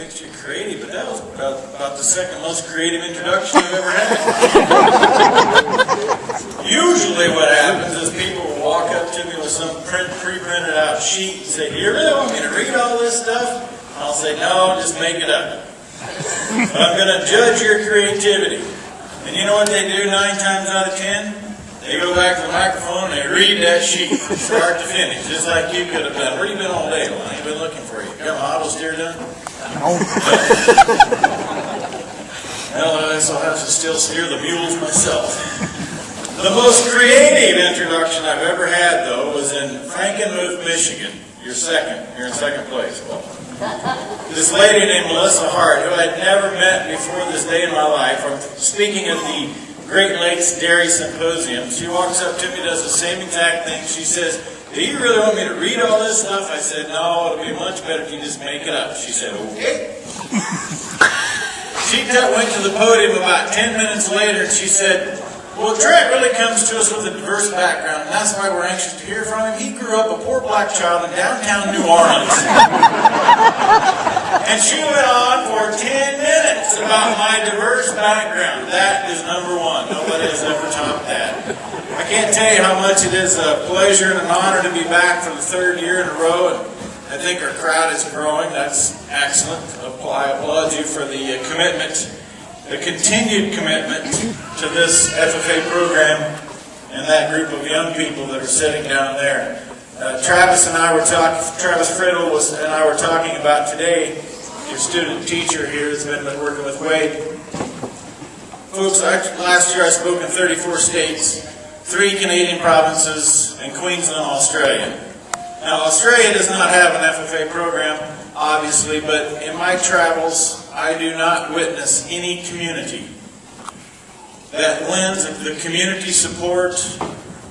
thinks you're creative, but that was about the second most creative introduction I've ever had. Usually what happens is people will walk up to me with some pre-printed out sheet and say, do you really want me to read all this stuff? And I'll say, no, just make it up. But I'm going to judge your creativity. And you know what they do 9 times out of 10? They go back to the microphone and they read that sheet from start to finish, just like you could have done. Where you been all day, Lonnie? Been looking for you. Got my auto steer done? No. Well, I still have to still steer the mules myself. The most creative introduction I've ever had, though, was in Frankenmuth, Michigan. You're in second place. Well, this lady named Melissa Hart, who I'd never met before this day in my life, I'm speaking at the Great Lakes Dairy Symposium. She walks up to me, does the same exact thing. She says, do you really want me to read all this stuff? I said, no, it'll be much better if you just make it up. She said, okay. She went to the podium about 10 minutes later and she said, well, Trent really comes to us with a diverse background, and that's why we're anxious to hear from him. He grew up a poor black child in downtown New Orleans. And she went on for 10 minutes about my diverse background. That is number one. Nobody has ever topped that. I can't tell you how much it is a pleasure and an honor to be back for the 3rd year in a row. And I think our crowd is growing. That's excellent. I applaud you for the commitment, the continued commitment to this FFA program and that group of young people that are sitting down there. Travis Friddle and I were talking about today, your student teacher here has been working with Wade. Folks, last year I spoke in 34 states, 3 Canadian provinces, and Queensland, Australia. Now, Australia does not have an FFA program, obviously, but in my travels, I do not witness any community that lends the community support,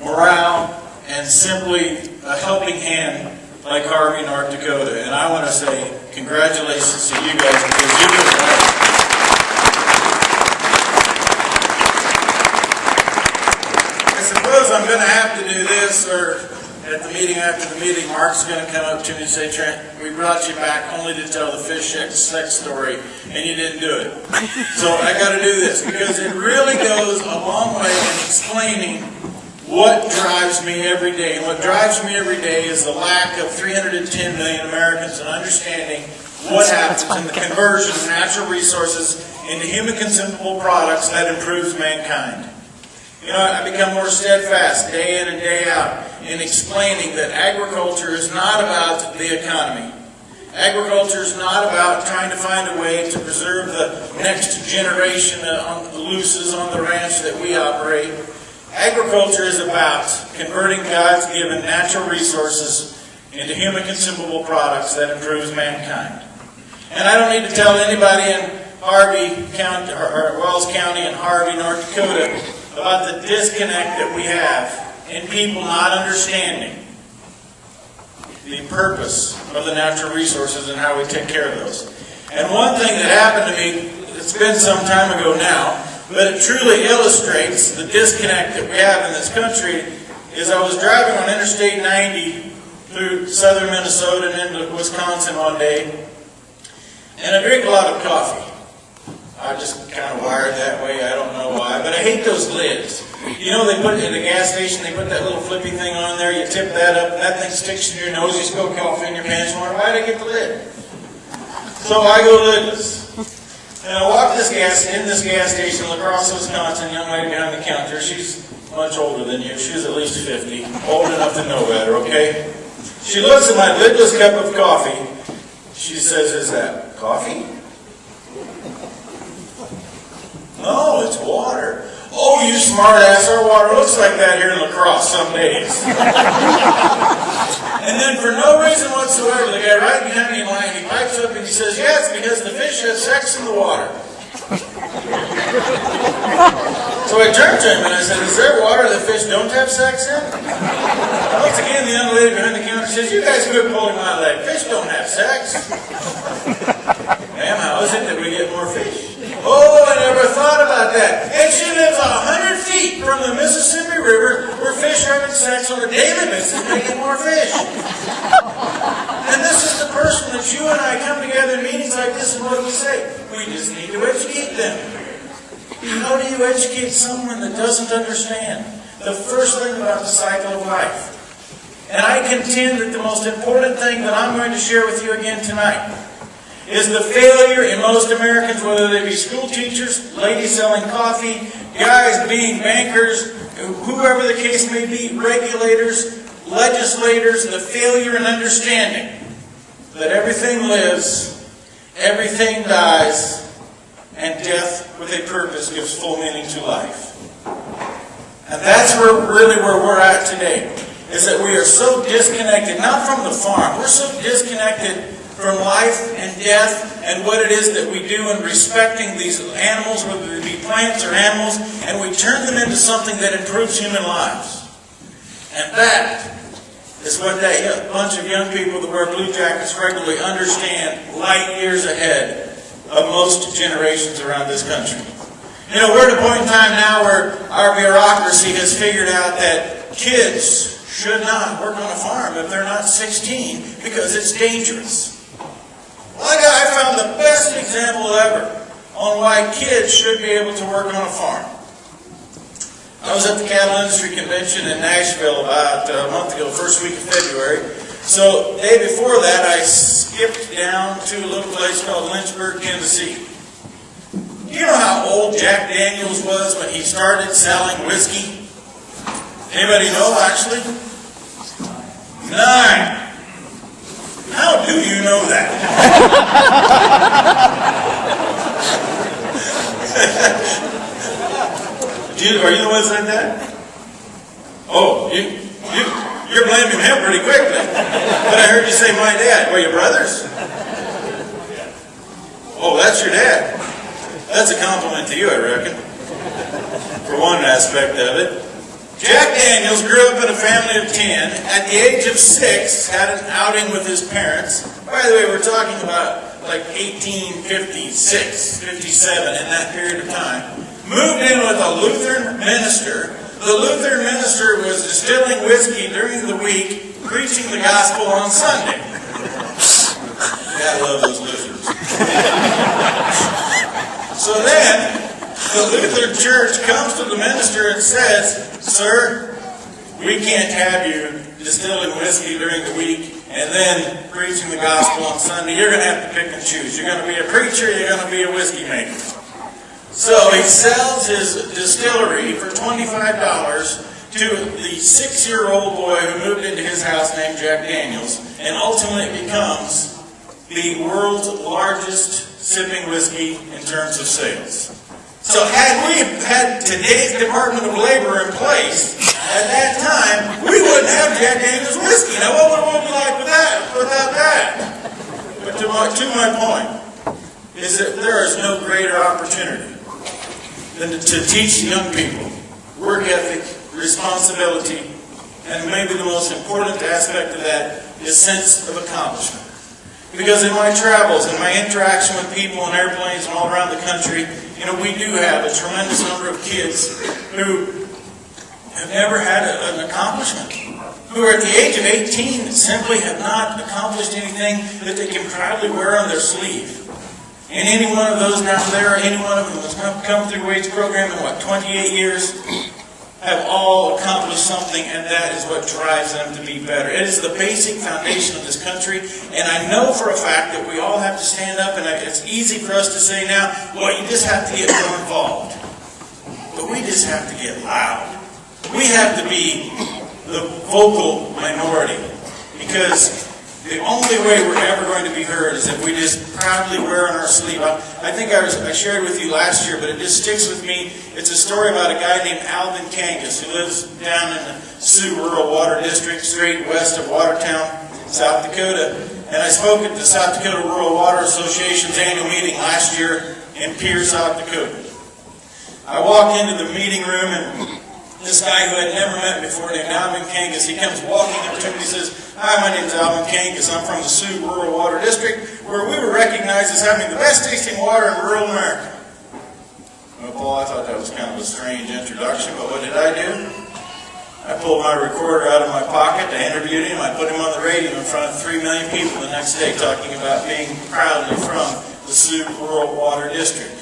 morale, and simply a helping hand like Harvey, North Dakota. And I want to say congratulations to you guys because you did that. I suppose I'm going to have to do this, or at the meeting, after the meeting, Mark's going to come up to me and say, Trent, we brought you back only to tell the fish sex story, and you didn't do it. So I got to do this, because it really goes a long way in explaining what drives me every day. And what drives me every day is the lack of 310 million Americans and understanding what happens in the conversion of natural resources into human consumable products that improves mankind. You know, I become more steadfast day in and day out in explaining that agriculture is not about the economy. Agriculture is not about trying to find a way to preserve the next generation on the looses on the ranch that we operate. Agriculture is about converting God's given natural resources into human consumable products that improves mankind. And I don't need to tell anybody in Harvey County, or Wells County and Harvey, North Dakota, about the disconnect that we have in people not understanding the purpose of the natural resources and how we take care of those. And one thing that happened to me, it's been some time ago now, but it truly illustrates the disconnect that we have in this country, is I was driving on Interstate 90 through southern Minnesota and into Wisconsin one day, and I drink a lot of coffee. I'm just kind of wired that way, I don't know why, but I hate those lids. You know, they put in the gas station, they put that little flippy thing on there, you tip that up, and that thing sticks in your nose, you spill coffee in your pants, you wonder, why did I get the lid? So I go lidless. And I walk in this gas station, La Crosse, Wisconsin, young lady behind the counter, she's much older than you, she's at least 50, old enough to know better, okay? She looks at my lidless cup of coffee, she says, is that coffee? No, it's water. Oh, you smart ass, our water looks like that here in La Crosse some days. And then for no reason whatsoever, the guy right behind me in line, he pipes up and he says, yeah, it's because the fish have sex in the water. So I turned to him and I said, is there water that fish don't have sex in? Once again, the young lady behind the counter says, you guys quit pulling my leg. Fish don't have sex. Ma'am, how is it that we get more fish? Oh, I never thought about that. And she lives 100 feet from the Mississippi River where fish are having sex on a daily basis making more fish. And this is the person that you and I come together in meetings like this this is what we say. We just need to educate them. How do you educate someone that doesn't understand the first thing about the cycle of life? And I contend that the most important thing that I'm going to share with you again tonight is the failure in most Americans, whether they be school teachers, ladies selling coffee, guys being bankers, whoever the case may be, regulators, legislators, the failure in understanding that everything lives, everything dies, and death with a purpose gives full meaning to life. And that's really where we're at today, is that we are so disconnected, not from the farm, we're so disconnected from life and death and what it is that we do in respecting these animals, whether they be plants or animals, and we turn them into something that improves human lives. And that is what that bunch of young people that wear blue jackets regularly understand light years ahead of most generations around this country. You know, we're at a point in time now where our bureaucracy has figured out that kids should not work on a farm if they're not 16 because it's dangerous. Well, I found the best example ever on why kids should be able to work on a farm. I was at the Cattle Industry Convention in Nashville about a month ago, first week of February. So the day before that, I skipped down to a little place called Lynchburg, Tennessee. Do you know how old Jack Daniels was when he started selling whiskey? Anybody know, actually? 9. How do you know that? Are you the one that said that? Oh, you're blaming him pretty quickly. But I heard you say my dad. Were you brothers? Oh, that's your dad. That's a compliment to you, I reckon. For one aspect of it. Jack Daniels grew up in a family of 10. At the age of 6, had an outing with his parents. By the way, we're talking about like 1856, 57, in that period of time. Moved in with a Lutheran minister. The Lutheran minister was distilling whiskey during the week, preaching the gospel on Sunday. I love those Lutherans. So then, the Lutheran church comes to the minister and says, "Sir, we can't have you distilling whiskey during the week and then preaching the gospel on Sunday. You're going to have to pick and choose. You're going to be a preacher, you're going to be a whiskey maker." So he sells his distillery for $25 to the 6-year-old boy who moved into his house named Jack Daniels, and ultimately becomes the world's largest sipping whiskey in terms of sales. So had we had today's Department of Labor in place at that time, we wouldn't have Jack Daniels whiskey. Now what would it be like without that? But to my point is that there is no greater opportunity than to teach young people work ethic, responsibility, and maybe the most important aspect of that is sense of accomplishment. Because in my travels and my interaction with people on airplanes and all around the country, you know, we do have a tremendous number of kids who have never had an accomplishment, who are at the age of 18 simply have not accomplished anything that they can proudly wear on their sleeve. And any one of those down there, any one of them that's come through WAGE program in 28 years, have all accomplished something, and that is what drives them to be better. It is the basic foundation of this country, and I know for a fact that we all have to stand up, and it's easy for us to say now, well, you just have to get more involved. But we just have to get loud. We have to be the vocal minority, because the only way we're ever going to be heard is if we just proudly wear on our sleeve. I think I shared with you last year, but it just sticks with me. It's a story about a guy named Alvin Kangas who lives down in the Sioux Rural Water District, straight west of Watertown, South Dakota. And I spoke at the South Dakota Rural Water Association's annual meeting last year in Pierre, South Dakota. I walk into the meeting room, and this guy who I'd never met before, named Alvin Kangas, he comes walking up to me and he says, "Hi, my name's Alvin Kangas. I'm from the Sioux Rural Water District, where we were recognized as having the best tasting water in rural America." Well, Paul, I thought that was kind of a strange introduction, but what did I do? I pulled my recorder out of my pocket, I interviewed him, I put him on the radio in front of 3 million people the next day talking about being proudly from the Sioux Rural Water District.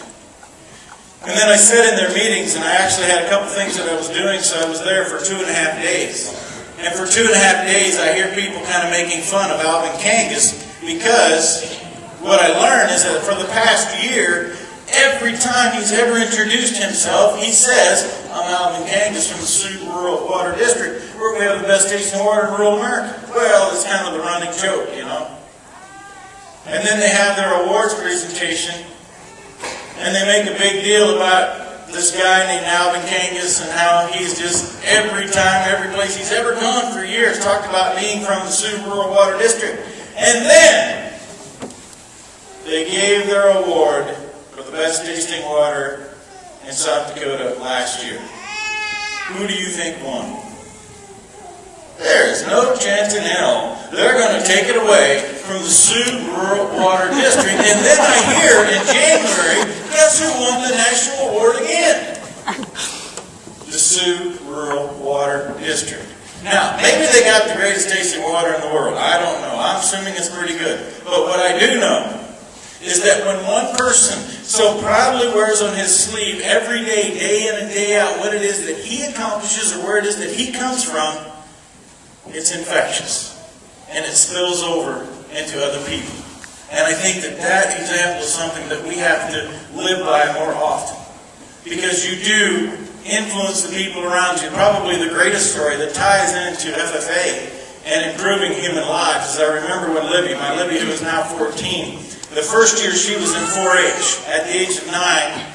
And then I sat in their meetings, and I actually had a couple things that I was doing, so I was there for 2.5 days. And for 2.5 days, I hear people kind of making fun of Alvin Kangas, because what I learned is that for the past year, every time he's ever introduced himself, he says, I'm Alvin Kangas from the Sioux Rural Water District, where we have the best tasting water in rural America. Well, it's kind of the running joke, you know. And then they have their awards presentation, and they make a big deal about this guy named Alvin Kangas and how he's just every time, every place he's ever gone for years, talked about being from the Sioux Rural Water District. And then they gave their award for the best tasting water in South Dakota last year. Who do you think won? There's no chance in hell they're going to take it away from the Sioux Rural Water District. And then I hear in January, guess who won the national award again? The Sioux Rural Water District. Now, maybe they got the greatest tasting water in the world. I don't know. I'm assuming it's pretty good. But what I do know is that when one person so proudly wears on his sleeve every day, day in and day out, what it is that he accomplishes or where it is that he comes from, it's infectious. And it spills over into other people. And I think that that example is something that we have to live by more often. Because you do influence the people around you. Probably the greatest story that ties into FFA and improving human lives is I remember when my Libby, who is now 14, the first year she was in 4-H, at the age of 9,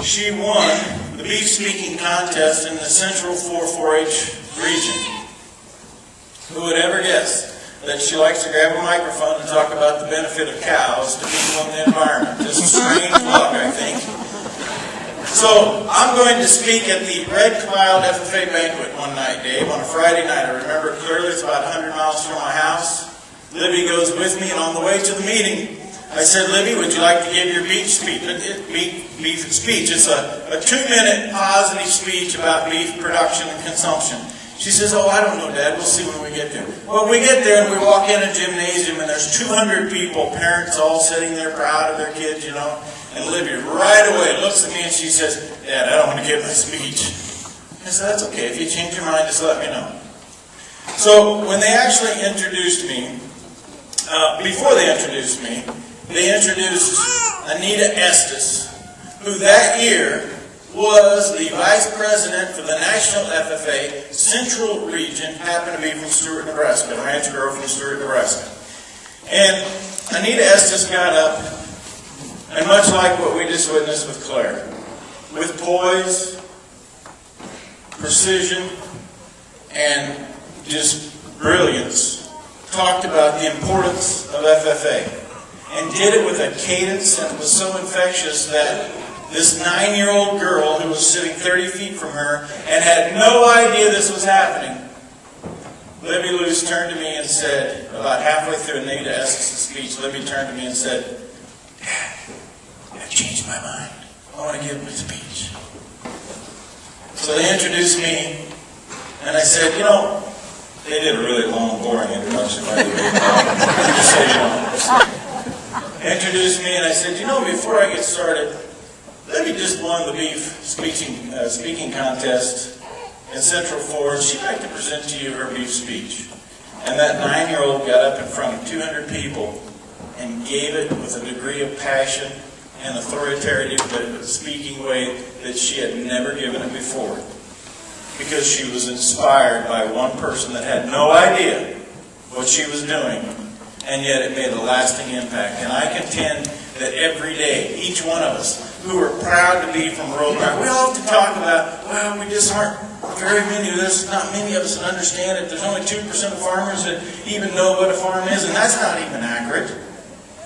she won the beef speaking contest in the Central 4-H region. Who would ever guess that she likes to grab a microphone and talk about the benefit of cows to people in the environment? Just a strange luck, I think. So, I'm going to speak at the Red Cloud FFA banquet one night, Dave, on a Friday night. I remember clearly, it's about 100 miles from my house. Libby goes with me, and on the way to the meeting, I said, Libby, would you like to give your beef speech? Beef speech. It's a 2-minute positive speech about beef production and consumption. She says, oh, I don't know, Dad. We'll see when we get there. Well, we get there, and we walk in a gymnasium, and there's 200 people, parents all sitting there proud of their kids, you know. And Libby right away looks at me and she says, Dad, I don't want to give my speech. I said, that's okay. If you change your mind, just let me know. So when they actually introduced me, before they introduced me, they introduced Anita Estes, who that year was the Vice President for the National FFA Central Region, happened to be from Stewart, Nebraska, a ranch girl from Stewart, Nebraska. And Anita Estes got up, and much like what we just witnessed with Claire, with poise, precision, and just brilliance, talked about the importance of FFA, and did it with a cadence that was so infectious that this 9-year-old girl who was sitting 30 feet from her and had no idea this was happening, Libby Luce turned to me and said, about halfway through Anita Estes' speech, Libby turned to me and said, Dad, I've changed my mind. I want to give my speech. So they introduced me, and I said, you know, they did a really long, boring introduction, by the way. Just so you know. They introduced me, and I said, you know, before I get started, Libby just won the beef speaking contest in Central 4. She'd like to present to you her beef speech. And that 9-year-old got up in front of 200 people and gave it with a degree of passion and authoritative speaking way that she had never given it before. Because she was inspired by one person that had no idea what she was doing, and yet it made a lasting impact. And I contend that every day, each one of us who are proud to be from rural America, we all have to talk about, well, we just aren't very many of us, not many of us that understand it. There's only 2% of farmers that even know what a farm is, and that's not even accurate.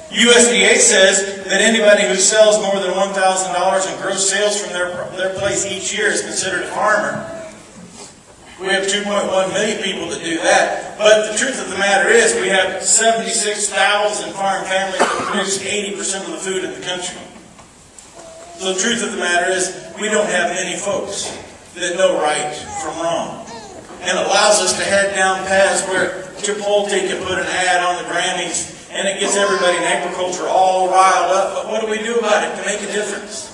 USDA says that anybody who sells more than $1,000 in gross sales from their place each year is considered a farmer. We have 2.1 million people that do that. But the truth of the matter is we have 76,000 farm families that produce 80% of the food in the country. So the truth of the matter is we don't have many folks that know right from wrong. And it allows us to head down paths where Chipotle can put an ad on the Grammys and it gets everybody in agriculture all riled up. But what do we do about it to make a difference?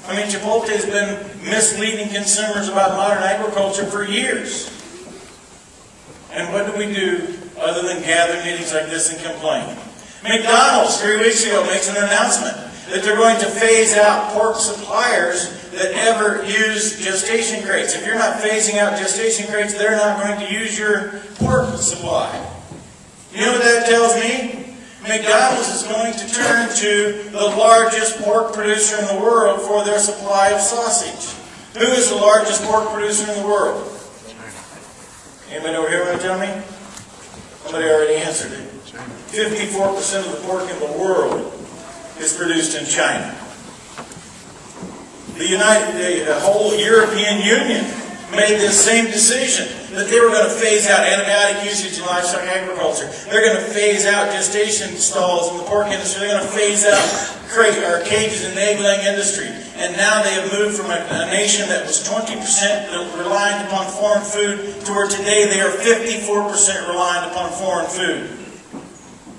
I mean, Chipotle has been misleading consumers about modern agriculture for years. And what do we do other than gather meetings like this and complain? McDonald's 3 weeks ago makes an announcement that they're going to phase out pork suppliers that ever use gestation crates. If you're not phasing out gestation crates, they're not going to use your pork supply. You know what that tells me? McDonald's is going to turn to the largest pork producer in the world for their supply of sausage. Who is the largest pork producer in the world? Anybody over here want to tell me? Somebody already answered it. 54% of the pork in the world is produced in China. The whole European Union made this same decision that they were going to phase out antibiotic usage in livestock agriculture. They're going to phase out gestation stalls in the pork industry. They're going to phase out cages in the egg-laying industry. And now they have moved from a nation that was 20% reliant upon foreign food to where today they are 54% reliant upon foreign food.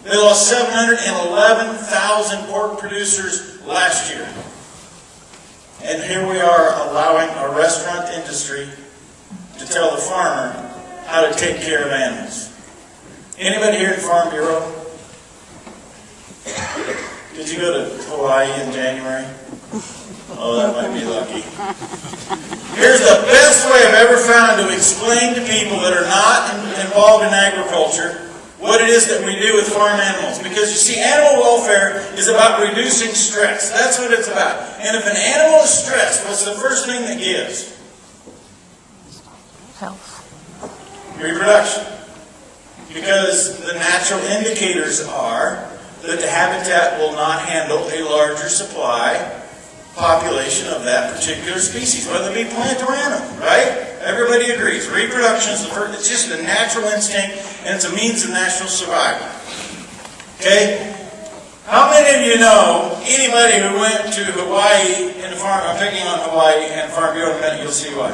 They lost 711,000 pork producers last year. And here we are allowing a restaurant industry to tell the farmer how to take care of animals. Anybody here at Farm Bureau? Did you go to Hawaii in January? Oh, that might be lucky. Here's the best way I've ever found to explain to people that are not involved in agriculture what it is that we do with farm animals. Because you see, animal welfare is about reducing stress. That's what it's about. And if an animal is stressed, what's the first thing that gives? Health. Reproduction. Because the natural indicators are that the habitat will not handle a larger supply population of that particular species, whether it be plant or animal, right? Everybody agrees. Reproduction is the first, it's just a natural instinct, and it's a means of national survival. Okay? How many of you know anybody who went to Hawaii in the farm? I'm picking on Hawaii and Farm Bureau in a minute, you'll see why.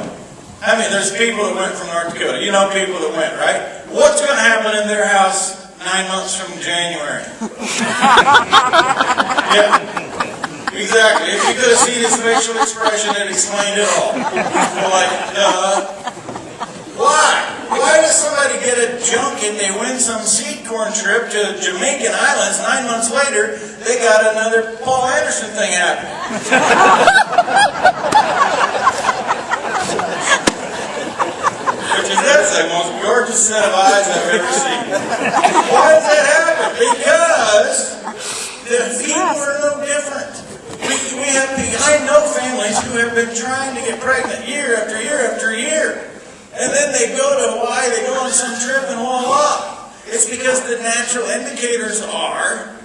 I mean, there's people that went from North Dakota. You know people that went, right? What's going to happen in their house 9 months from January? Yeah. Exactly. If you could have seen his facial expression, it explained it all. Like, why? Why does somebody get a junk and they win some seed corn trip to Jamaican Islands? 9 months later, they got another Paul Anderson thing happening. That's the most gorgeous set of eyes I've ever seen. Why does that happen? Because the people are no different. I know families who have been trying to get pregnant year after year after year. And then they go to Hawaii, they go on some trip, and voila. It's because the natural indicators are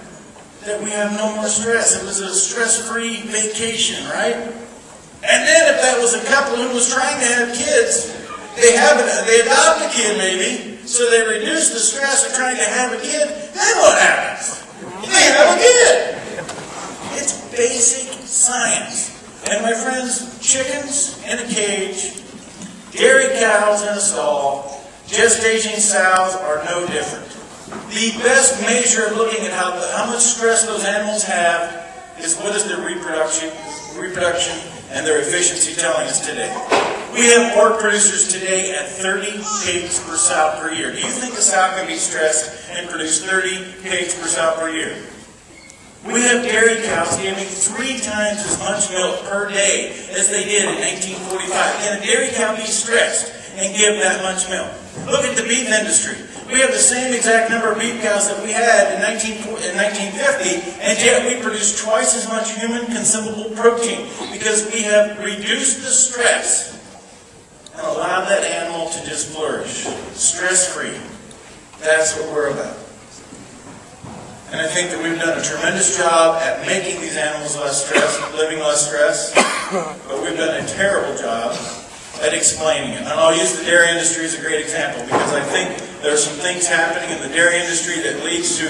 that we have no more stress. It was a stress-free vacation, right? And then if that was a couple who was trying to have kids, they adopt a kid maybe, so they reduce the stress of trying to have a kid, then what happens? They have a kid. It's basic science. And my friends, chickens in a cage, dairy cows in a stall, gestating sows are no different. The best measure of looking at how much stress those animals have is what is their reproduction and their efficiency telling us today. We have pork producers today at 30 pigs per sow per year. Do you think a sow can be stressed and produce 30 pigs per sow per year? We have dairy cows giving 3 times as much milk per day as they did in 1945. Can a dairy cow be stressed and give that much milk? Look at the beef industry. We have the same exact number of beef cows that we had in 1950, and yet we produce twice as much human consumable protein because we have reduced the stress and allowed that animal to just flourish. Stress-free. That's what we're about. And I think that we've done a tremendous job at making these animals less stressed, living less stress, but we've done a terrible job at explaining it. And I'll use the dairy industry as a great example because I think there's some things happening in the dairy industry that leads to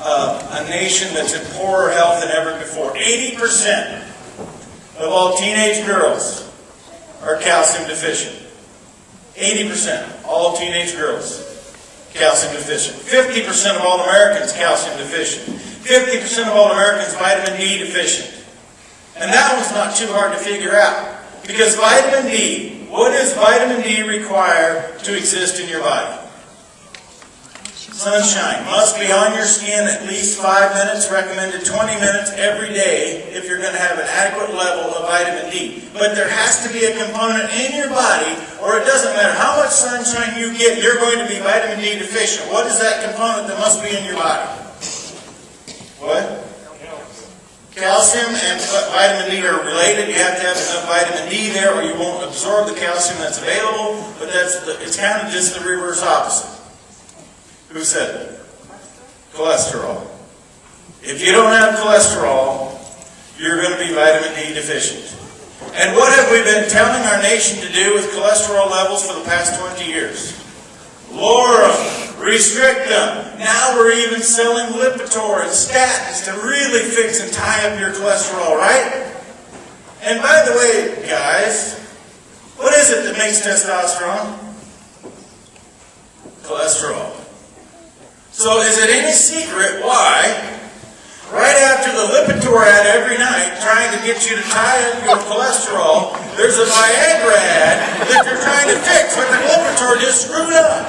a nation that's in poorer health than ever before. 80% of all teenage girls are calcium deficient. 80%, all teenage girls. calcium deficient. 50% of all Americans calcium deficient. 50% of all Americans vitamin D deficient. And that one's not too hard to figure out. Because vitamin D, what does vitamin D require to exist in your body? Sunshine. Must be on your skin at least 5 minutes, recommended 20 minutes every day if you're going to have an adequate level of vitamin D. But there has to be a component in your body, or it doesn't matter how much sunshine you get, you're going to be vitamin D deficient. What is that component that must be in your body? What? Calcium and vitamin D are related. You have to have enough vitamin D there or you won't absorb the calcium that's available, but it's kind of just the reverse opposite. Who said it? Cholesterol. If you don't have cholesterol, you're going to be vitamin D deficient. And what have we been telling our nation to do with cholesterol levels for the past 20 years? Lower them, restrict them. Now we're even selling Lipitor and statins to really fix and tie up your cholesterol, right? And by the way, guys, what is it that makes testosterone? Cholesterol. So is it any secret why, right after the Lipitor ad every night, trying to get you to tie up your cholesterol, there's a Viagra ad that they're trying to fix what the Lipitor just screwed up?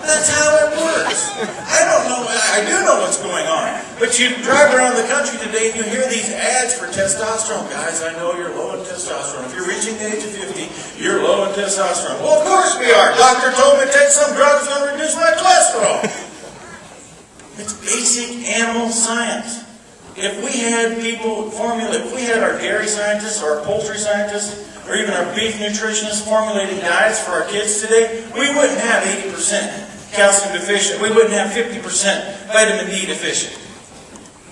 That's how it works. I don't know, I do know what's going on. But you drive around the country today and you hear these ads for testosterone. Guys, I know you're low in testosterone. If you're reaching the age of 50, you're low in testosterone. Well, of course we are. Doctor told me to take some drugs that reduce my cholesterol. It's basic animal science. If we had people if we had our dairy scientists or our poultry scientists or even our beef nutritionists formulating diets for our kids today, we wouldn't have 80% calcium deficient. We wouldn't have 50% vitamin D deficient.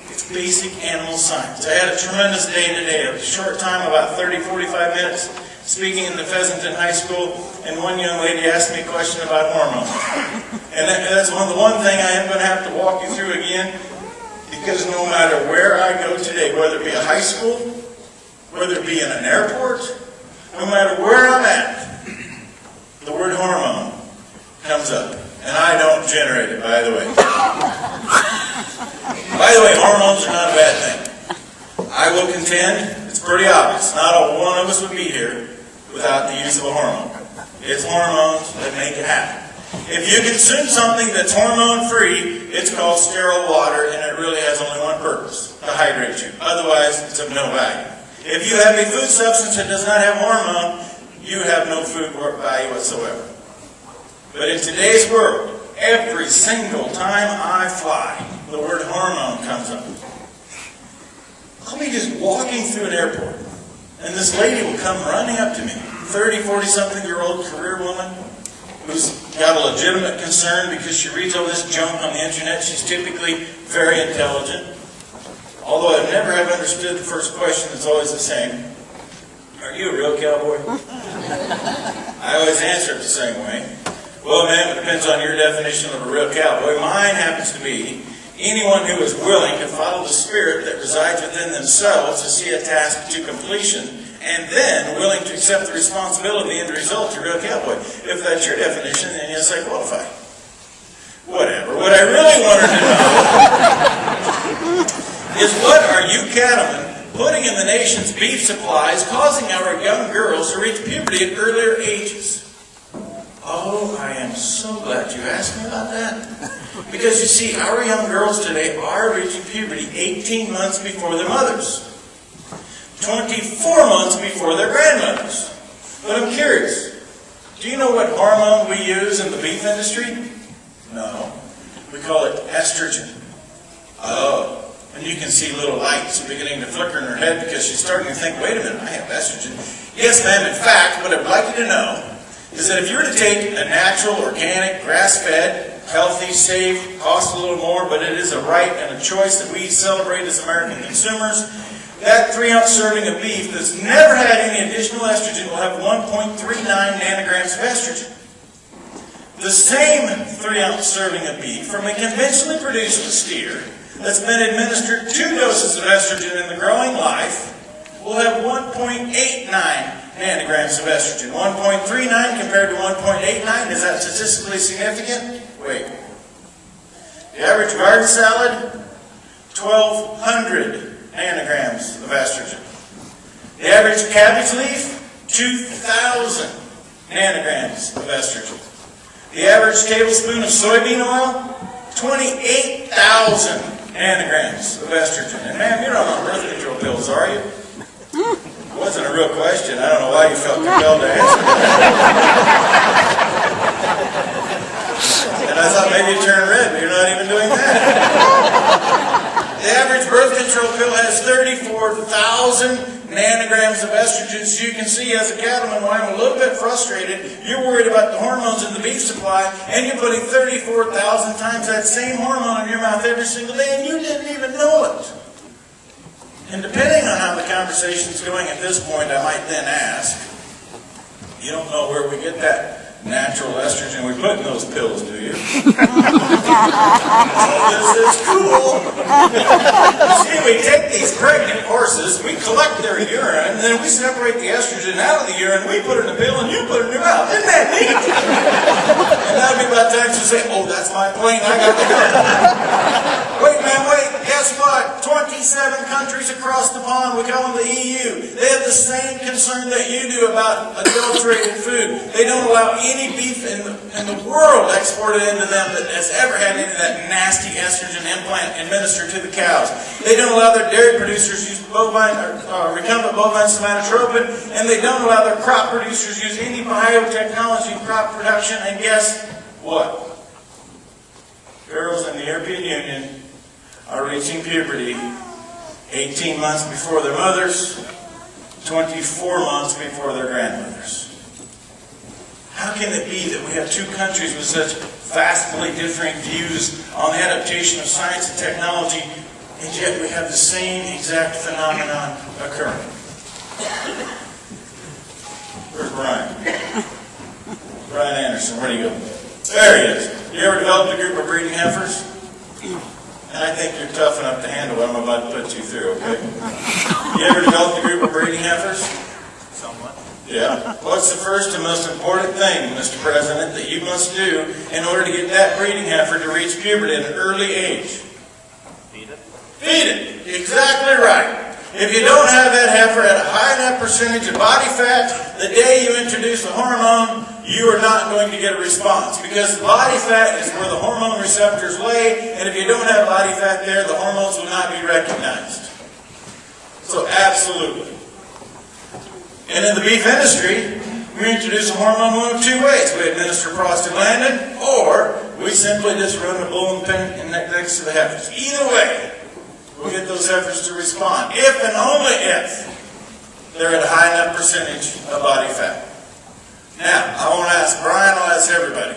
It's basic animal science. I had a tremendous day today. A short time, about 30, 45 minutes, speaking in the Pheasanton High School, and one young lady asked me a question about hormones. And that's the one thing I am going to have to walk you through again, because no matter where I go today, whether it be a high school, whether it be in an airport, no matter where I'm at, the word hormone comes up. And I don't generate it, by the way. By the way, hormones are not a bad thing. I will contend, it's pretty obvious, not a one of us would be here without the use of a hormone. It's hormones that make it happen. If you consume something that's hormone-free, it's called sterile water, and it really has only one purpose, to hydrate you. Otherwise, it's of no value. If you have a food substance that does not have hormone, you have no food value whatsoever. But in today's world, every single time I fly, the word hormone comes up. I'll be just walking through an airport, and this lady will come running up to me, 30, 40-something-year-old career woman, who's got a legitimate concern because she reads all this junk on the internet. She's typically very intelligent. Although I never have understood the first question, it's always the same. Are you a real cowboy? I always answer it the same way. Well, ma'am, it depends on your definition of a real cowboy. Mine happens to be anyone who is willing to follow the spirit that resides within themselves to see a task to completion, and then willing to accept the responsibility and the result, you're a real cowboy. If that's your definition, then yes, I qualify. Whatever. What I really wanted to know is what are you cattlemen putting in the nation's beef supplies causing our young girls to reach puberty at earlier ages? Oh, I am so glad you asked me about that. Because you see, our young girls today are reaching puberty 18 months before their mothers. 24 months before their grandmothers. But I'm curious, do you know what hormone we use in the beef industry? No. We call it estrogen. Oh, and you can see little lights beginning to flicker in her head because she's starting to think, wait a minute, I have estrogen. Yes, ma'am, in fact, what I'd like you to know is that if you were to take a natural, organic, grass-fed, healthy, safe, costs a little more, but it is a right and a choice that we celebrate as American consumers, that 3-ounce serving of beef that's never had any additional estrogen will have 1.39 nanograms of estrogen. The same 3-ounce serving of beef from a conventionally produced steer that's been administered 2 doses of estrogen in the growing life will have 1.89 nanograms of estrogen. 1.39 compared to 1.89. Is that statistically significant? Wait. The average garden salad, 1,200 nanograms of estrogen. The average cabbage leaf, 2,000 nanograms of estrogen. The average tablespoon of soybean oil, 28,000 nanograms of estrogen. And ma'am, you're not on birth control pills, are you? It wasn't a real question. I don't know why you felt compelled to answer that. And I thought maybe you'd turn red, but you're not even doing that. The average birth control pill has 34,000 nanograms of estrogen. So you can see, as a cattleman, why I'm a little bit frustrated. You're worried about the hormones in the beef supply, and you're putting 34,000 times that same hormone in your mouth every single day, and you didn't even know it. And depending on how the conversation's going at this point, I might then ask, you don't know where we get that natural estrogen we put in those pills, do you? So this is cool. See, we take these pregnant horses, we collect their urine, and then we separate the estrogen out of the urine, we put it in a pill, and you put it in your mouth. Isn't that neat? And that'll be about time to say, oh, that's my plane, I got to go. Wait, man, wait. Guess what? 27 countries across the pond, we call them the EU. They have the same concern that you do about adulterated food. They don't allow any beef in the world exported into them that has ever had any of that nasty estrogen implant administered to the cows. They don't allow their dairy producers use bovine or recumbent bovine somatotropin, and they don't allow their crop producers use any biotechnology in crop production. And guess what? Girls in the European Union are reaching puberty 18 months before their mothers, 24 months before their grandmothers. How can it be that we have two countries with such vastly differing views on the adaptation of science and technology, and yet we have the same exact phenomenon occurring? Where's Brian? Brian Anderson, where'd he go? There he is. You ever developed a group of breeding heifers? And I think you're tough enough to handle what I'm about to put you through, okay? You ever developed a group of breeding heifers? Somewhat. Yeah. What's the first and most important thing, Mr. President, that you must do in order to get that breeding heifer to reach puberty at an early age? Feed it. Feed it. Exactly right. If you don't have that heifer at a high enough percentage of body fat, the day you introduce the hormone, you are not going to get a response, because the body fat is where the hormone receptors lay, and if you don't have body fat there, the hormones will not be recognized. So absolutely. And in the beef industry, we introduce a hormone one of two ways. We administer prostaglandin, or we simply just run a bull and pin next to the heifers. Either way, we'll get those heifers to respond, if and only if they're at a high enough percentage of body fat. Now, I won't ask Brian, I'll ask everybody.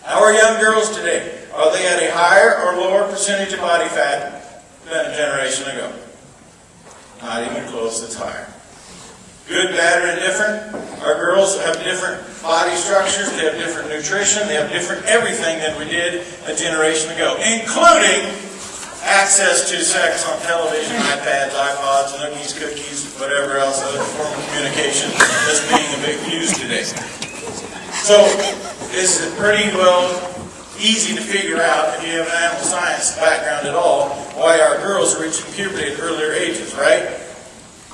Our young girls today, are they at a higher or lower percentage of body fat than a generation ago? Not even close, it's higher. Good, bad, or indifferent? Our girls have different body structures, they have different nutrition, they have different everything than we did a generation ago, including access to sex on television, iPads, iPods, nookies, cookies, whatever else, other form of communication that's being a big news today. So it's pretty well easy to figure out, if you have an animal science background at all, why our girls are reaching puberty at earlier ages, right?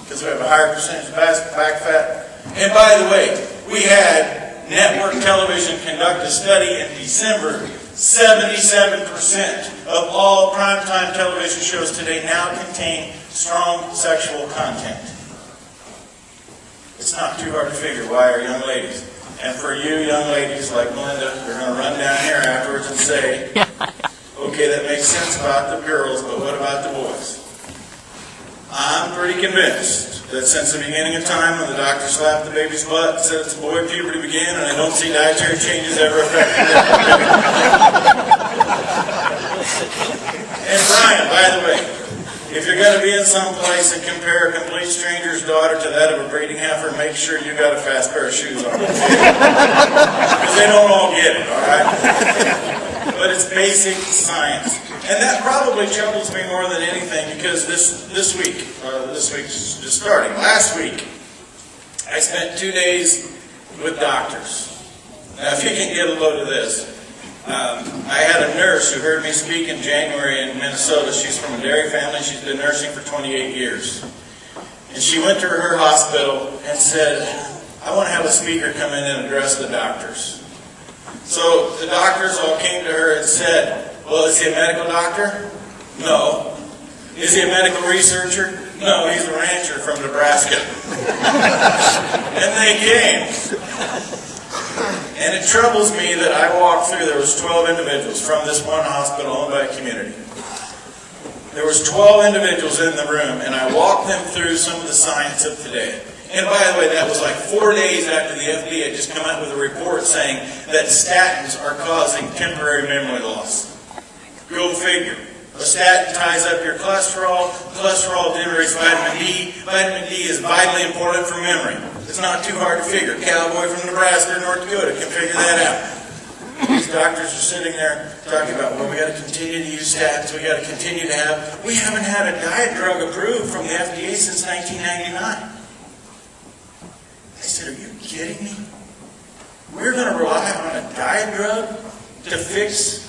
Because we have a higher percentage of back fat. And by the way, we had network television conduct a study in December. 77% of all primetime television shows today now contain strong sexual content. It's not too hard to figure why our young ladies, and for you young ladies like Melinda, you're going to run down here afterwards and say, okay, that makes sense about the girls, but what about the boys? I'm pretty convinced that since the beginning of time, when the doctor slapped the baby's butt and said it's a boy, puberty began, and I don't see dietary changes ever affecting that. And Brian, by the way, if you're going to be in some place and compare a complete stranger's daughter to that of a breeding heifer, make sure you got a fast pair of shoes on. Because they don't all get it, all right? But it's basic science. And that probably troubles me more than anything because this week's just starting. Last week, I spent 2 days with doctors. Now, if you can get a load of this, I had a nurse who heard me speak in January in Minnesota. She's from a dairy family. She's been nursing for 28 years. And she went to her hospital and said, I want to have a speaker come in and address the doctors. So the doctors all came to her and said, well, is he a medical doctor? No. Is he a medical researcher? No, he's a rancher from Nebraska. And they came. And it troubles me that I walked through, there was 12 individuals from this one hospital owned by a community. There was 12 individuals in the room, and I walked them through some of the science of today. And by the way, that was like 4 days after the FDA had just come out with a report saying that statins are causing temporary memory loss. Go figure. A statin ties up your cholesterol. Cholesterol generates vitamin D. Vitamin D is vitally important for memory. It's not too hard to figure. Cowboy from Nebraska or North Dakota can figure that out. These doctors are sitting there talking about, well, we got to continue to use statins. We got to continue to have. We haven't had a diet drug approved from the FDA since 1999. I said, are you kidding me? We're going to rely on a diet drug to fix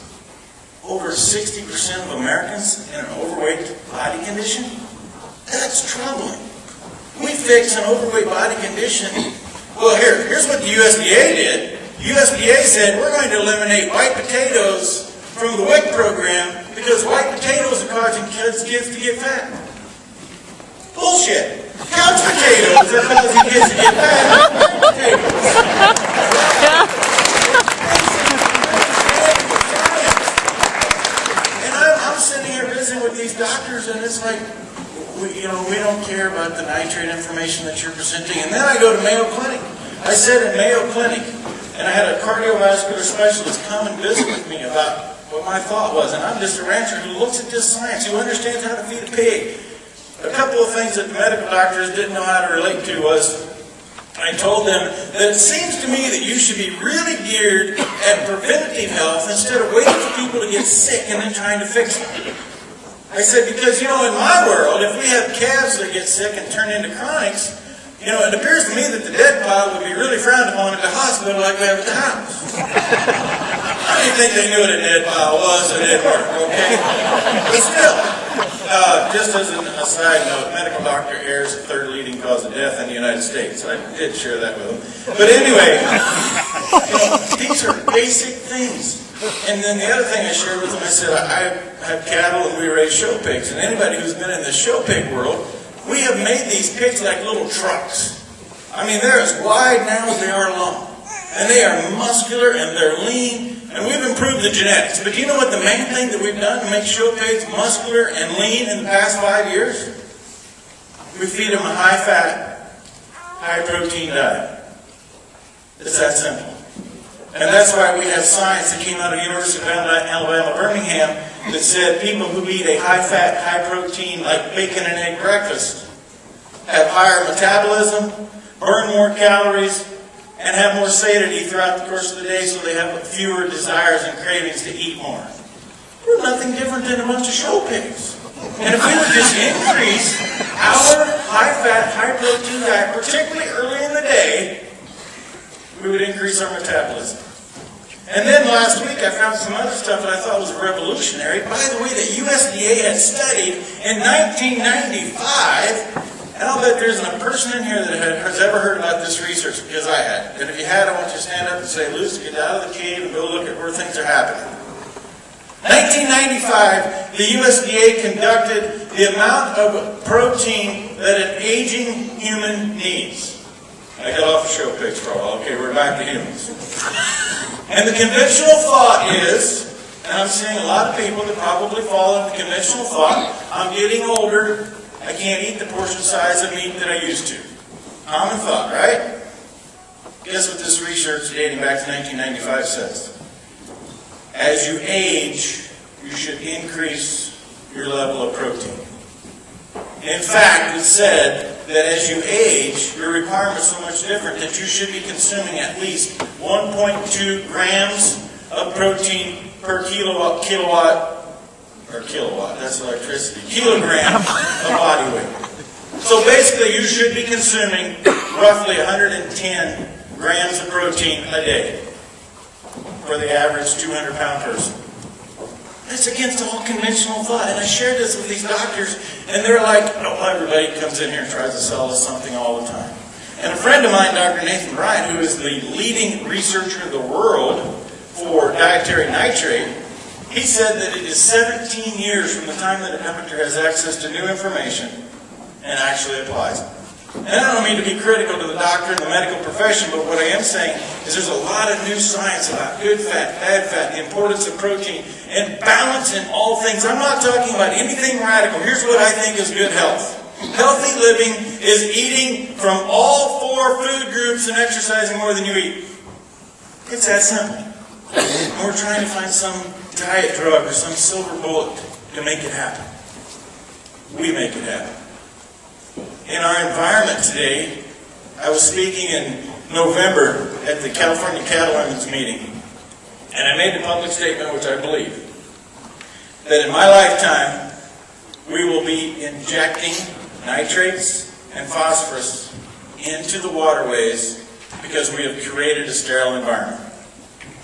over 60% of Americans in an overweight body condition? That's troubling. We fix an overweight body condition. Well, here's what the USDA did. The USDA said, we're going to eliminate white potatoes from the WIC program because white potatoes are causing kids to get fat. Bullshit. Couch potatoes are causing kids to get fat. I'm sitting here visiting with these doctors, and it's like, we don't care about the nitrate information that you're presenting. And then I go to Mayo Clinic. I sat in Mayo Clinic, and I had a cardiovascular specialist come and visit with me about what my thought was. And I'm just a rancher who looks at this science, who understands how to feed a pig. A couple of things that the medical doctors didn't know how to relate to was, I told them that it seems to me that you should be really geared at preventative health instead of waiting for people to get sick and then trying to fix them. I said, because, in my world, if we have calves that get sick and turn into chronics, it appears to me that the dead pile would be really frowned upon at the hospital like we have at the house. I didn't think they knew what a dead pile was, so it didn't work, okay? But still, just as an aside note, medical doctor error is the third leading cause of death in the United States. I did share that with them. But anyway, these are basic things. And then the other thing I shared with them, I said, I have cattle and we raise show pigs. And anybody who's been in the show pig world, we have made these pigs like little trucks. I mean, they're as wide now as they are long. And they are muscular and they're lean. And we've improved the genetics. But do you know what the main thing that we've done to make show pigs muscular and lean in the past 5 years? We feed them a high-fat, high-protein diet. It's that simple. And that's why we have science that came out of the University of Alabama, Birmingham, that said people who eat a high-fat, high-protein, like bacon and egg breakfast, have higher metabolism, burn more calories, and have more satiety throughout the course of the day, so they have fewer desires and cravings to eat more. We're nothing different than a bunch of show pigs. And if we would just increase our high-fat, high-protein diet, particularly early in the day, we would increase our metabolism. And then last week I found some other stuff that I thought was revolutionary. By the way, the USDA had studied in 1995, and I'll bet there isn't a person in here that has ever heard about this research, because I had. And if you had, I want you to stand up and say, Luce, get out of the cave and go look at where things are happening. 1995, the USDA conducted the amount of protein that an aging human needs. I got off the show pigs for a while. Okay, we're back to humans. And the conventional thought is, and I'm seeing a lot of people that probably fall into conventional thought, I'm getting older, I can't eat the portion size of meat that I used to. Common thought, right? Guess what this research dating back to 1995 says? As you age, you should increase your level of protein. In fact, it said that as you age, your requirements are so much different that you should be consuming at least 1.2 grams of protein per kilowatt or kilowatt, that's electricity, kilogram of body weight. So basically you should be consuming roughly 110 grams of protein a day for the average 200-pound person. That's against all conventional thought. And I shared this with these doctors, and they're like, oh, everybody comes in here and tries to sell us something all the time. And a friend of mine, Dr. Nathan Bryant, who is the leading researcher in the world for dietary nitrate, he said that it is 17 years from the time that a doctor has access to new information and actually applies it. And I don't mean to be critical to the doctor and the medical profession, but what I am saying is there's a lot of new science about good fat, bad fat, the importance of protein, and balance in all things. I'm not talking about anything radical. Here's what I think is good health. Healthy living is eating from all 4 food groups and exercising more than you eat. It's that simple. And we're trying to find some diet drug or some silver bullet to make it happen. We make it happen. In our environment today, I was speaking in November at the California Cattlemen's meeting, and I made the public statement, which I believe, that in my lifetime, we will be injecting nitrates and phosphorus into the waterways because we have created a sterile environment.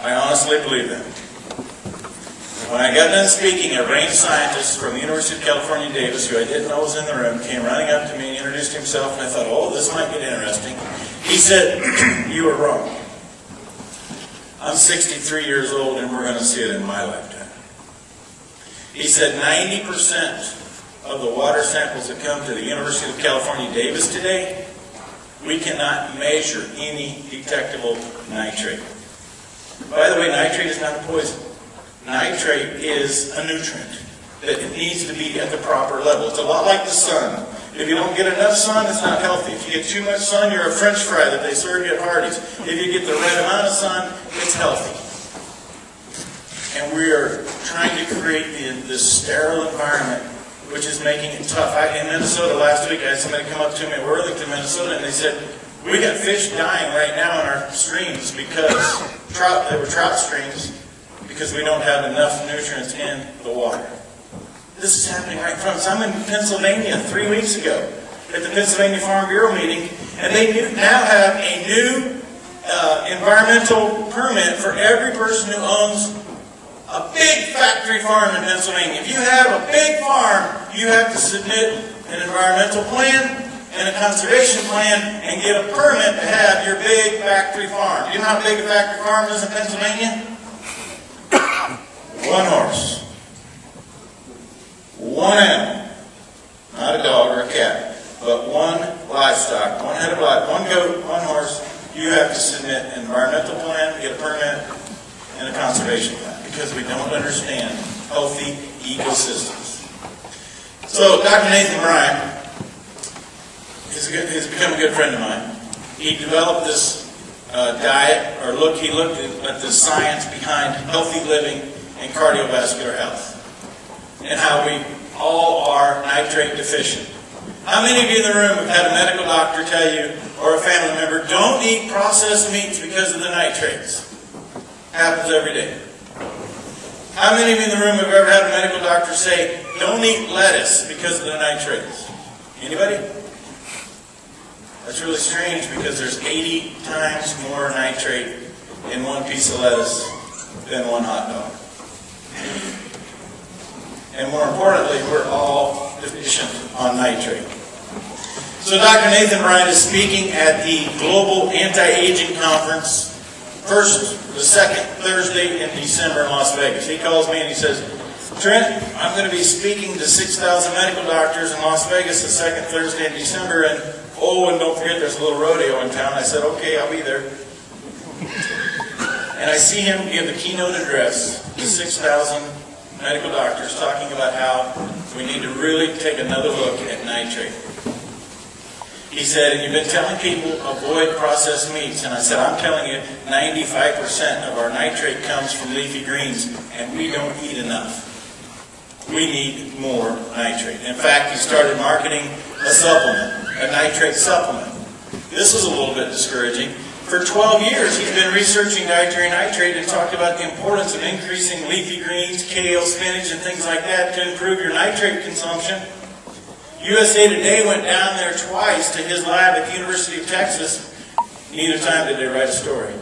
I honestly believe that. When I got done speaking, a range scientist from the University of California, Davis, who I didn't know was in the room, came running up to me and introduced himself, and I thought, oh, this might get interesting. He said, you were wrong. I'm 63 years old, and we're going to see it in my lifetime. He said 90% of the water samples that come to the University of California, Davis today, we cannot measure any detectable nitrate. By the way, nitrate is not a poison. Nitrate is a nutrient that it needs to be at the proper level. It's a lot like the sun. If you don't get enough sun, it's not healthy. If you get too much sun, you're a French fry that they serve you at Hardee's. If you get the right amount of sun, it's healthy. And we are trying to create this sterile environment, which is making it tough. In Minnesota last week, I had somebody come up to me in Worthington, Minnesota, and they said, we got fish dying right now in our streams because they were trout streams, because we don't have enough nutrients in the water. This is happening right in front of us. I'm in Pennsylvania 3 weeks ago at the Pennsylvania Farm Bureau meeting, and they now have a new environmental permit for every person who owns a big factory farm in Pennsylvania. If you have a big farm, you have to submit an environmental plan and a conservation plan and get a permit to have your big factory farm. Do you know how big a factory farm is in Pennsylvania? 1 horse. 1 animal. Not a dog or a cat, but 1 livestock, 1 head of livestock, 1 goat, 1 horse. You have to submit an environmental plan, get a permit, and a conservation plan because we don't understand healthy ecosystems. So Dr. Nathan Bryant has become a good friend of mine. He developed this diet, he looked at the science behind healthy living and cardiovascular health, and how we all are nitrate deficient. How many of you in the room have had a medical doctor tell you, or a family member, don't eat processed meats because of the nitrates? Happens every day. How many of you in the room have ever had a medical doctor say, don't eat lettuce because of the nitrates? Anybody? That's really strange because there's 80 times more nitrate in 1 piece of lettuce than 1 hot dog. And more importantly, we're all deficient on nitrate. So Dr. Nathan Bryant is speaking at the Global Anti-Aging Conference, the second Thursday in December in Las Vegas. He calls me and he says, Trent, I'm going to be speaking to 6,000 medical doctors in Las Vegas the second Thursday in December, and don't forget there's a little rodeo in town. I said, okay, I'll be there. And I see him give the keynote address to 6,000 medical doctors talking about how we need to really take another look at nitrate. He said, and you've been telling people avoid processed meats. And I said, I'm telling you, 95% of our nitrate comes from leafy greens, and we don't eat enough. We need more nitrate. In fact, he started marketing a supplement, a nitrate supplement. This was a little bit discouraging For 12 years, he's been researching dietary nitrate and talked about the importance of increasing leafy greens, kale, spinach, and things like that to improve your nitrate consumption. USA Today went down there twice to his lab at the University of Texas. Neither time did they write a story.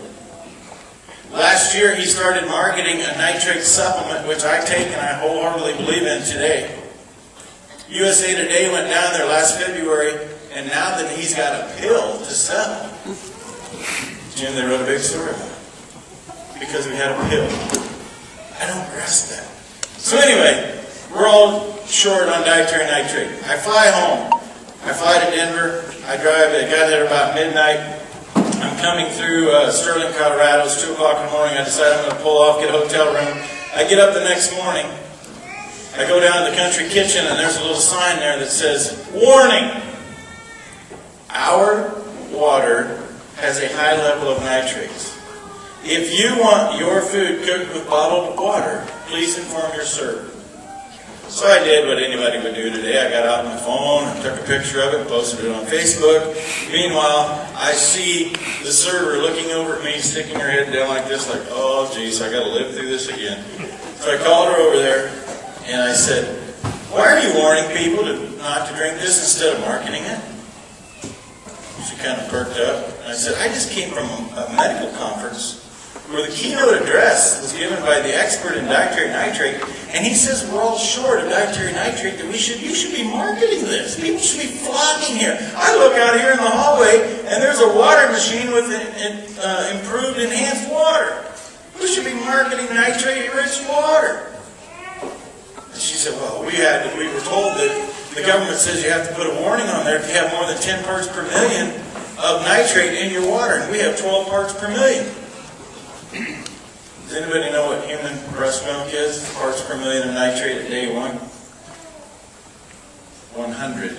Last year, he started marketing a nitrate supplement, which I take and I wholeheartedly believe in today. USA Today went down there last February, and now that he's got a pill to sell, Jim, they wrote a big story about it. Because we had a pill. I don't grasp that. So anyway, we're all short on dietary nitrate. I fly home. I fly to Denver. I got there about midnight. I'm coming through Sterling, Colorado. It's 2 o'clock in the morning. I decide I'm going to pull off, get a hotel room. I get up the next morning. I go down to the country kitchen, and there's a little sign there that says, "Warning! Our water has a high level of nitrates. If you want your food cooked with bottled water, please inform your server." So I did what anybody would do today. I got out my phone, I took a picture of it, posted it on Facebook. Meanwhile, I see the server looking over at me, sticking her head down like this, like, oh, geez, I got to live through this again. So I called her over there, and I said, "Why are you warning people not to drink this instead of marketing it?" She kind of perked up, and I said, "I just came from a medical conference where the keynote address was given by the expert in dietary nitrate, and he says we're all short of dietary nitrate, that you should be marketing this. People should be flocking here. I look out here in the hallway, and there's a water machine with improved, enhanced water. We should be marketing nitrate-rich water." And she said, "Well, we were told that the government says you have to put a warning on there if you have more than 10 parts per million of nitrate in your water, and we have 12 parts per million." Does anybody know what human breast milk is? Parts per million of nitrate at day 1? 100.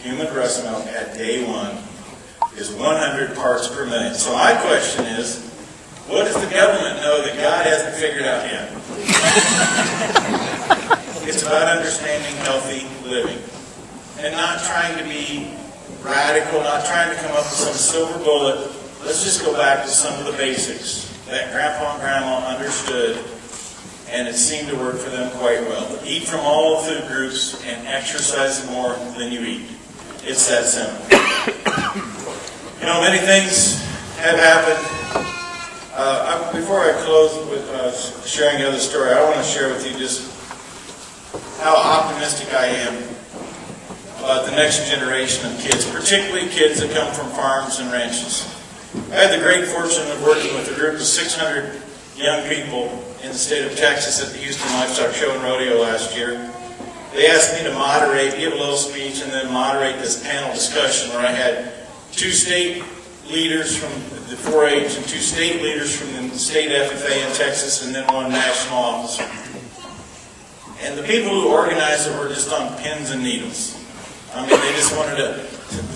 Human breast milk at day 1 is 100 parts per million. So my question is, what does the government know that God hasn't figured out yet? It's about understanding healthy living and not trying to be radical, not trying to come up with some silver bullet. Let's just go back to some of the basics that Grandpa and Grandma understood, and it seemed to work for them quite well. Eat from all food groups and exercise more than you eat. It's that simple. You know, many things have happened. Before I close with sharing another story, I want to share with you just how optimistic I am about the next generation of kids, particularly kids that come from farms and ranches. I had the great fortune of working with a group of 600 young people in the state of Texas at the Houston Livestock Show and Rodeo last year. They asked me to moderate, give a little speech, and then moderate this panel discussion where I had 2 state leaders from the 4-H and 2 state leaders from the state FFA in Texas, and then 1 national officer. And the people who organized it were just on pins and needles. I mean, they just wanted to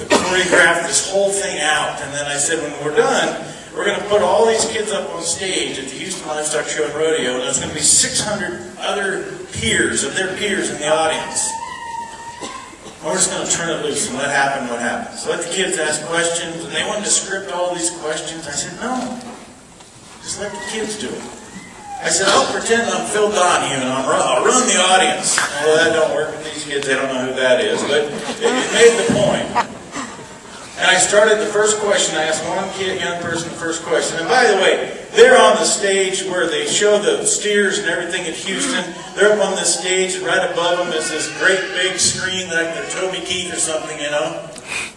choreograph this whole thing out. And then I said, when we're done, we're going to put all these kids up on stage at the Houston Livestock Show and Rodeo, and there's going to be 600 other peers of their peers in the audience. And we're just going to turn it loose and let happen what happens. So let the kids ask questions, and they wanted to script all these questions. I said, no, just let the kids do it. I said, I'll pretend I'm Phil Donahue and I'll run the audience. Well, that don't work with these kids. They don't know who that is. But it made the point. And I started the first question. I asked one young person the first question. And by the way, they're on the stage where they show the steers and everything at Houston. They're up on this stage, and right above them is this great big screen like they're Toby Keith or something, you know.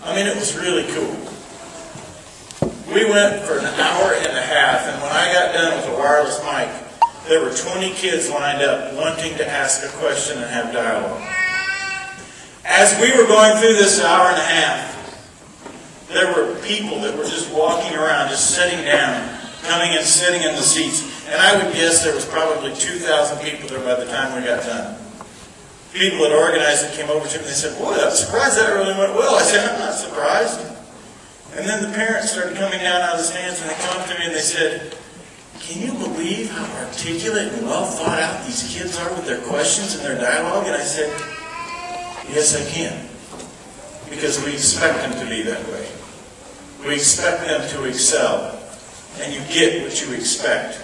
I mean, it was really cool. We went for an hour and a half, and when I got done with the wireless mic, there were 20 kids lined up wanting to ask a question and have dialogue. As we were going through this hour and a half, there were people that were just walking around, just sitting down, coming and sitting in the seats. And I would guess there was probably 2,000 people there by the time we got done. People that organized it came over to me and they said, boy, I'm surprised that really went well. I said, I'm not surprised. And then the parents started coming down out of the stands, and they come up to me and they said, can you believe how articulate and well thought out these kids are with their questions and their dialogue? And I said, yes, I can. Because we expect them to be that way. We expect them to excel, and you get what you expect.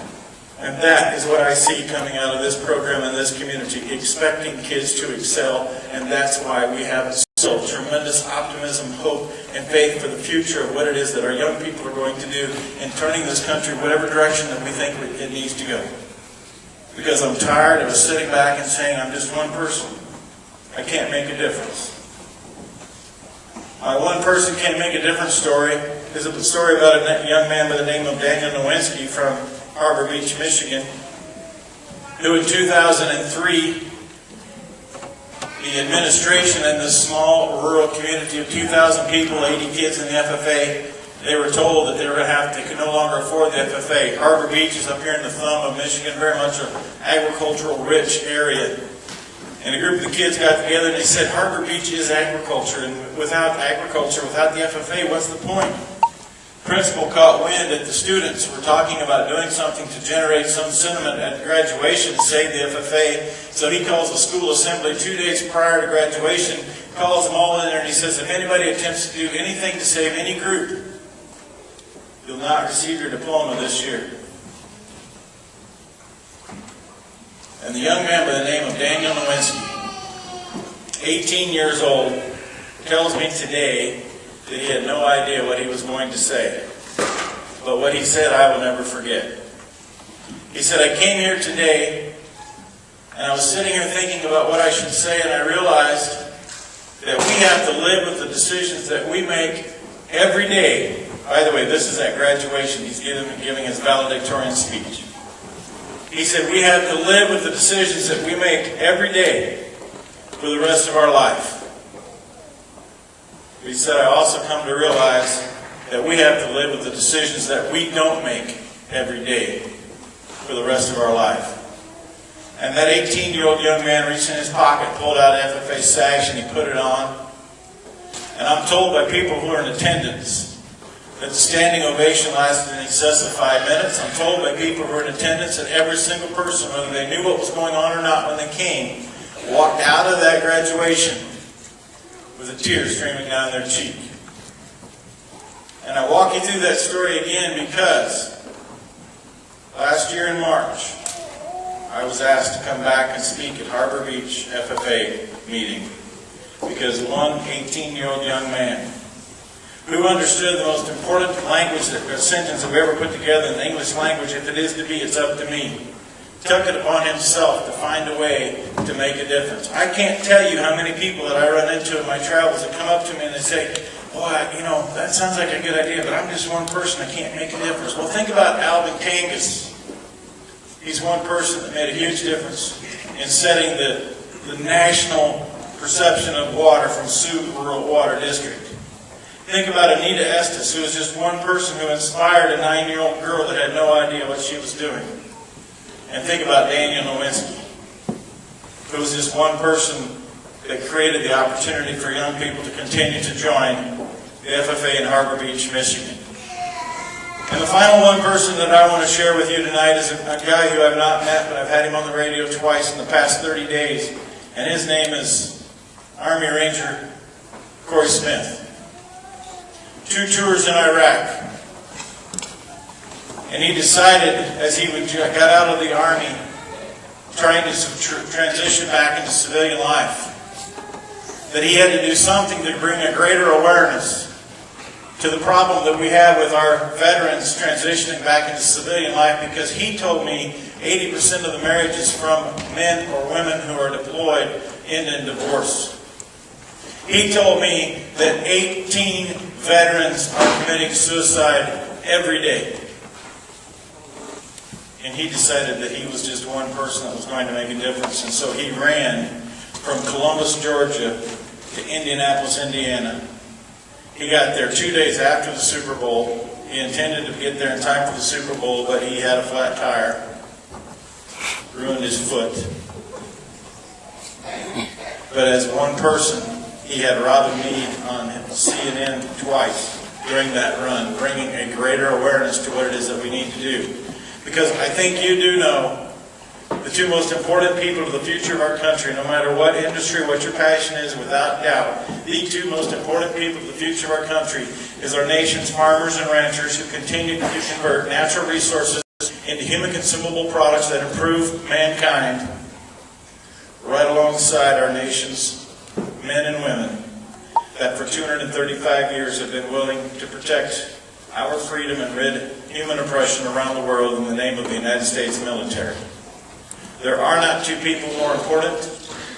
And that is what I see coming out of this program and this community, expecting kids to excel, and that's why we have still tremendous optimism, hope, and faith for the future of what it is that our young people are going to do in turning this country whatever direction that we think it needs to go. Because I'm tired of sitting back and saying, I'm just one person. I can't make a difference. My one person can't make a difference story is a story about a young man by the name of Daniel Nowinski from Harbor Beach, Michigan, who in 2003, the administration in this small rural community of 2,000 people, 80 kids in the FFA, they were told that they could no longer afford the FFA. Harbor Beach is up here in the thumb of Michigan, very much an agricultural rich area. And a group of the kids got together and they said, Harbor Beach is agriculture, and without agriculture, without the FFA, what's the point? Principal caught wind that the students were talking about doing something to generate some sentiment at graduation to save the FFA. So he calls the school assembly 2 days prior to graduation, calls them all in there, and he says, if anybody attempts to do anything to save any group, you'll not receive your diploma this year. And the young man by the name of Daniel Nowinski, 18 years old, tells me today that he had no idea what he was going to say. But what he said, I will never forget. He said, I came here today, and I was sitting here thinking about what I should say, and I realized that we have to live with the decisions that we make every day. By the way, this is at graduation. He's giving his valedictorian speech. He said, we have to live with the decisions that we make every day for the rest of our life. He said, I also come to realize that we have to live with the decisions that we don't make every day for the rest of our life. And that 18-year-old young man reached in his pocket, pulled out an FFA sash, and he put it on. And I'm told by people who are in attendance that the standing ovation lasted in excess of 5 minutes. I'm told by people who are in attendance that every single person, whether they knew what was going on or not when they came, walked out of that graduation with a tear streaming down their cheek. And I walk you through that story again because last year in March, I was asked to come back and speak at Harbor Beach FFA meeting because one 18-year-old young man who understood the most important language that a sentence I've ever put together in the English language, if it is to be, it's up to me, took it upon himself to find a way to make a difference. I can't tell you how many people that I run into in my travels that come up to me and they say, boy, that sounds like a good idea, but I'm just one person, I can't make a difference. Well, think about Alvin Kangas. He's one person that made a huge difference in setting the national perception of water from Sioux Rural Water District. Think about Anita Estes, who was just one person who inspired a 9-year-old girl that had no idea what she was doing. And think about Daniel Nowinski, who was just one person that created the opportunity for young people to continue to join the FFA in Harbor Beach, Michigan. And the final one person that I want to share with you tonight is a guy who I've not met, but I've had him on the radio twice in the past 30 days. And his name is Army Ranger Corey Smith. 2 tours in Iraq. And he decided, as he got out of the Army, trying to transition back into civilian life, that he had to do something to bring a greater awareness to the problem that we have with our veterans transitioning back into civilian life, because he told me 80% of the marriages from men or women who are deployed end in divorce. He told me that 18 veterans are committing suicide every day. And he decided that he was just one person that was going to make a difference. And so he ran from Columbus, Georgia to Indianapolis, Indiana. He got there 2 days after the Super Bowl. He intended to get there in time for the Super Bowl, but he had a flat tire, ruined his foot. But as one person, he had Robin Meade on CNN twice during that run, bringing a greater awareness to what it is that we need to do. Because I think you do know The two most important people to the future of our country, no matter what industry, what your passion is, without doubt, the two most important people to the future of our country is our nation's farmers and ranchers who continue to convert natural resources into human consumable products that improve mankind, right alongside our nation's men and women that for 235 years have been willing to protect our freedom and rid human oppression around the world in the name of the United States military. There are not two people more important.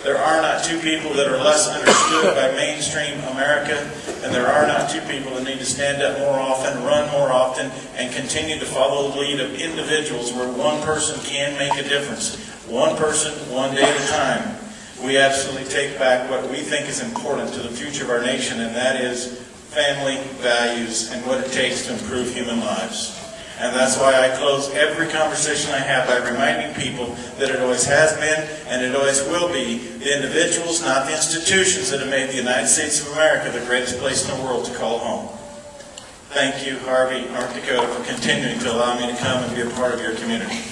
There are not two people that are less understood by mainstream America. And there are not two people that need to stand up more often, run more often, and continue to follow the lead of individuals where one person can make a difference. One person, one day at a time. We absolutely take back what we think is important to the future of our nation, and that is family values and what it takes to improve human lives. And that's why I close every conversation I have by reminding people that it always has been and it always will be the individuals, not the institutions, that have made the United States of America the greatest place in the world to call home. Thank you, Harvey, North Dakota, for continuing to allow me to come and be a part of your community.